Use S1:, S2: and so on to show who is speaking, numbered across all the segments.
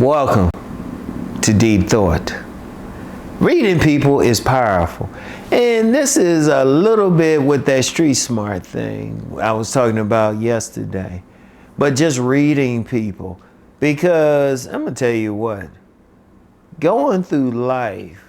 S1: Welcome to Deep Thought. Reading people is powerful. And this is a little bit with that street smart thing I was talking about yesterday. But just reading people. Because I'm going to tell you what, going through life,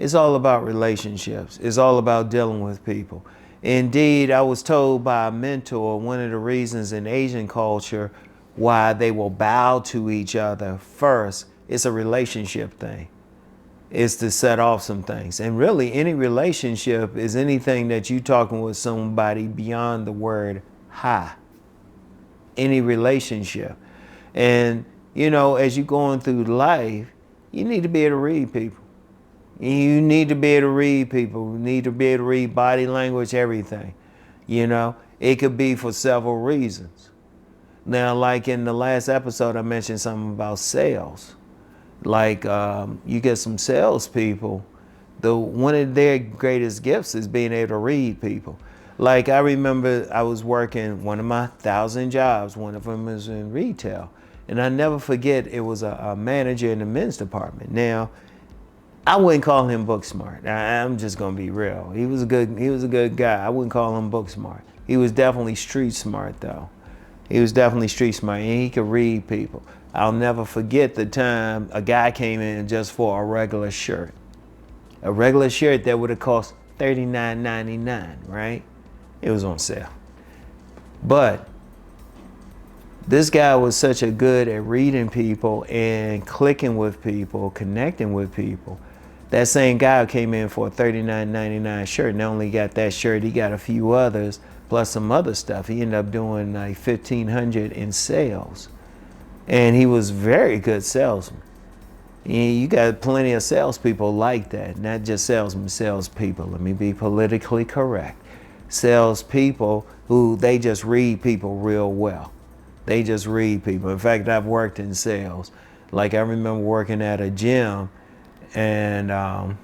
S1: it's all about relationships. It's all about dealing with people. Indeed, I was told by a mentor, one of the reasons in Asian culture why they will bow to each other first, it's a relationship thing. It's to set off some things. And really, any relationship is anything that you're talking with somebody beyond the word hi. Any relationship. And, you know, as you're going through life, you need to be able to read people. You need to be able to read people. You need to be able to read body language, everything. You know, it could be for several reasons. Now, like in the last episode, I mentioned something about sales. Like you get some salespeople, one of their greatest gifts is being able to read people. Like I remember I was working one of my 1,000 jobs. One of them was in retail. And I never forget, it was a manager in the men's department. Now, I wouldn't call him book smart. I'm just gonna be real. He was a good guy. I wouldn't call him book smart. He was definitely street smart though. He was definitely street smart and he could read people. I'll never forget the time a guy came in just for a regular shirt. A regular shirt that would have cost $39.99, right? It was on sale. But this guy was such a good at reading people and clicking with people, connecting with people. That same guy came in for a $39.99 shirt. Not only got that shirt, he got a few others, plus some other stuff. He ended up doing like $1,500 in sales. And he was very good salesman. You got plenty of salespeople like that. Not just salesmen, salespeople. Let me be politically correct. Salespeople who they just read people real well. They just read people. In fact, I've worked in sales. Like I remember working at a gym and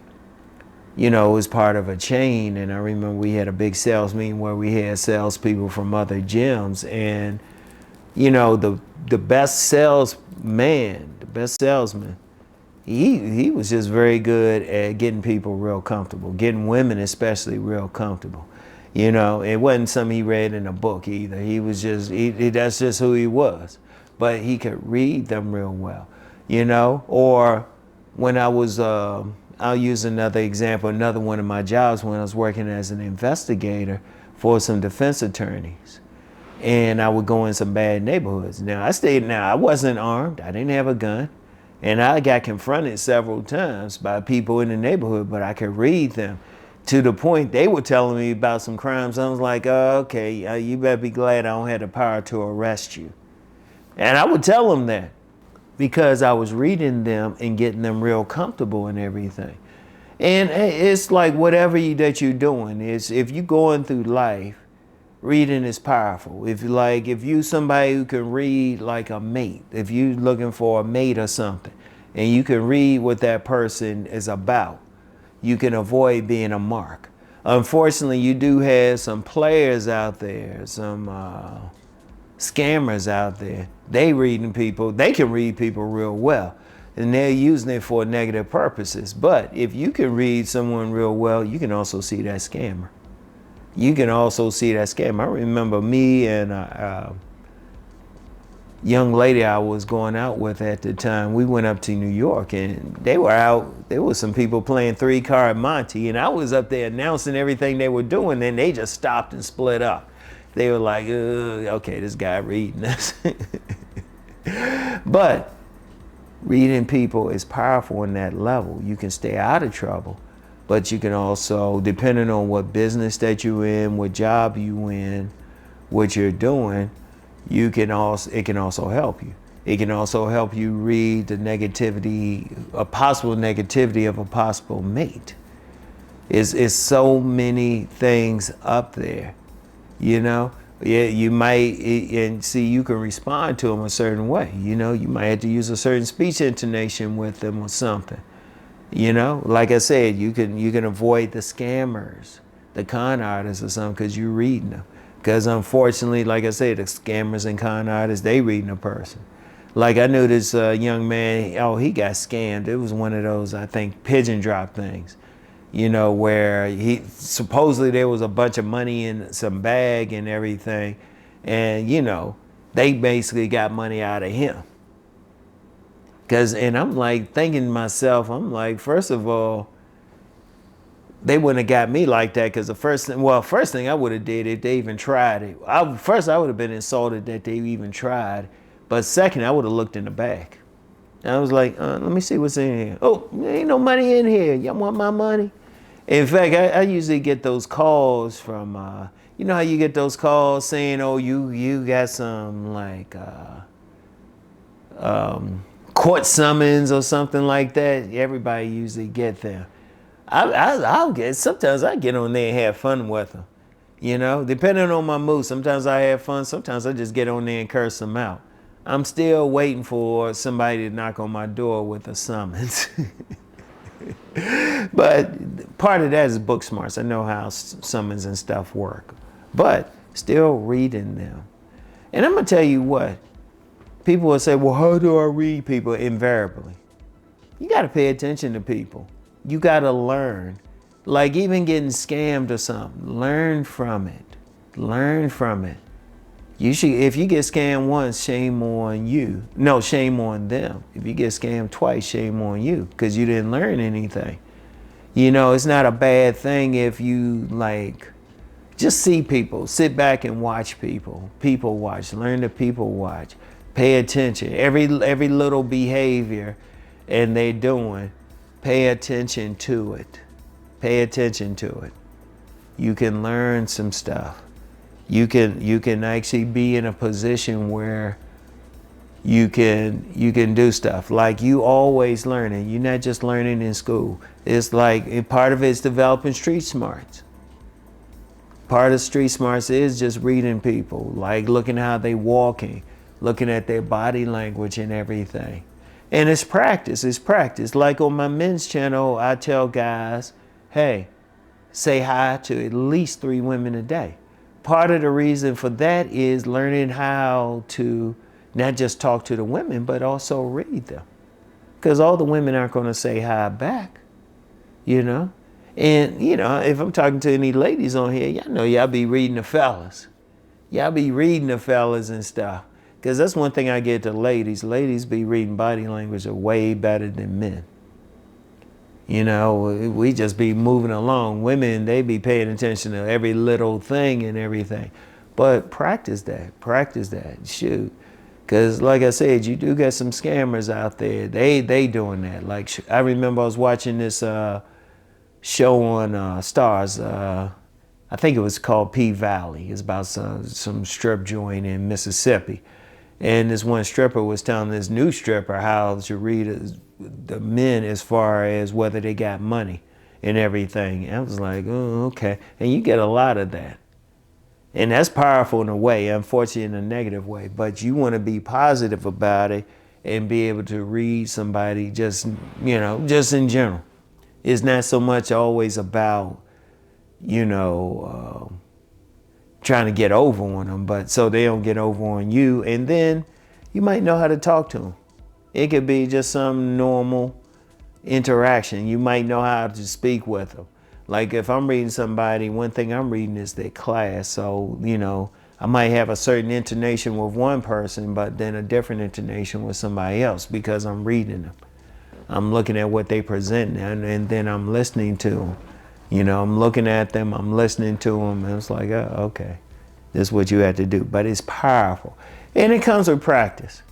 S1: you know, it was part of a chain. And I remember we had a big sales meeting where we had salespeople from other gyms. And you know, the best salesman, the best salesman, he was just very good at getting people real comfortable, getting women especially real comfortable. You know, it wasn't something he read in a book either. He was just, that's just who he was. But he could read them real well, you know. Or when I was, I'll use another example, another one of my jobs when I was working as an investigator for some defense attorneys. And I would go in some bad neighborhoods. Now, I wasn't armed. I didn't have a gun. And I got confronted several times by people in the neighborhood, but I could read them to the point they were telling me about some crimes. I was like, oh, okay, you better be glad I don't have the power to arrest you. And I would tell them that because I was reading them and getting them real comfortable and everything. And it's like whatever that you're doing is, if you're going through life, reading is powerful. If you somebody who can read like a mate, if you're looking for a mate or something, and you can read what that person is about, you can avoid being a mark. Unfortunately, you do have some players out there, some scammers out there. They can read people real well, and they're using it for negative purposes. But if you can read someone real well, you can also see that scammer. You can also see that scam. I remember me and a young lady I was going out with at the time, we went up to New York and there was some people playing 3-card Monte, and I was up there announcing everything they were doing, and they just stopped and split up. They were like, okay, this guy reading this. But reading people is powerful in that level. You can stay out of trouble. But you can also, depending on what business that you're in, what job you're in, what you're doing, it can also help you. It can also help you read the negativity, a possible negativity of a possible mate. It's so many things up there, you know. Yeah, you might, and see, you can respond to them a certain way. You know, you might have to use a certain speech intonation with them or something. You know, like I said, you can avoid the scammers, the con artists or something, because you're reading them. Because unfortunately, like I said, the scammers and con artists, they reading a person. Like I knew this young man, oh, he got scammed. It was one of those, I think, pigeon drop things, where he supposedly there was a bunch of money in some bag and everything. And, they basically got money out of him. And I'm like thinking to myself, I'm like, first of all, they wouldn't have got me like that, because the first thing I would have did if they even tried it. First, I would have been insulted that they even tried. But second, I would have looked in the bag. I was like, let me see what's in here. Oh, there ain't no money in here. Y'all want my money? In fact, I usually get those calls from, you know how you get those calls saying, oh, you got some like court summons or something like that. Everybody usually get them. Sometimes I get on there and have fun with them. Depending on my mood. Sometimes I have fun. Sometimes I just get on there and curse them out. I'm still waiting for somebody to knock on my door with a summons. But part of that is book smarts. I know how summons and stuff work. But still reading them. And I'm going to tell you what. People will say, well, how do I read people? Invariably. You got to pay attention to people. You got to learn. Like even getting scammed or something. Learn from it. Learn from it. If you get scammed once, shame on you. No, shame on them. If you get scammed twice, shame on you, because you didn't learn anything. It's not a bad thing if you just see people, sit back and watch people. People watch, learn to people watch, pay attention. Every little behavior and they're doing, pay attention to it. Pay attention to it. You can learn some stuff. You can actually be in a position where you can do stuff. Like you always learning. You're not just learning in school. It's like part of it's developing street smarts. Part of street smarts is just reading people, like looking how they walking, looking at their body language and everything. And it's practice. It's practice. Like on my men's channel, I tell guys, hey, say hi to at least 3 women a day. Part of the reason for that is learning how to not just talk to the women, but also read them. Because all the women aren't going to say hi back, And, if I'm talking to any ladies on here, y'all know y'all be reading the fellas. Y'all be reading the fellas and stuff. Because that's one thing I get to ladies. Ladies be reading body language way better than men. We just be moving along. Women, they be paying attention to every little thing and everything. But practice that. Shoot. Because like I said, you do get some scammers out there. They doing that. Like I remember I was watching this show on Stars. I think it was called P-Valley. It's about some strip joint in Mississippi. And this one stripper was telling this new stripper how to read the men as far as whether they got money and everything. And I was like, oh, okay. And you get a lot of that. And that's powerful in a way, unfortunately in a negative way. But you want to be positive about it and be able to read somebody just in general. It's not so much always about, trying to get over on them, but so they don't get over on you. And then you might know how to talk to them. It could be just some normal interaction. You might know how to speak with them. Like if I'm reading somebody, one thing I'm reading is their class. So, I might have a certain intonation with one person, but then a different intonation with somebody else because I'm reading them. I'm looking at what they present and then I'm listening to them. I'm looking at them, I'm listening to them, and it's like, oh, okay, this is what you have to do. But it's powerful. And it comes with practice.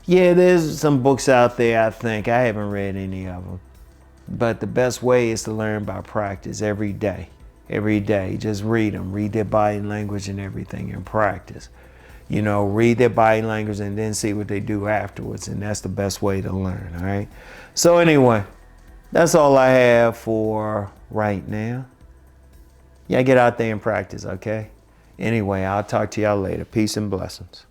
S1: Yeah, there's some books out there, I think. I haven't read any of them. But the best way is to learn by practice every day. Every day, just read them. Read their body language and everything and practice. Read their body language and then see what they do afterwards. And that's the best way to learn, all right? So anyway, that's all I have for right now. Yeah, get out there and practice, okay? Anyway, I'll talk to y'all later. Peace and blessings.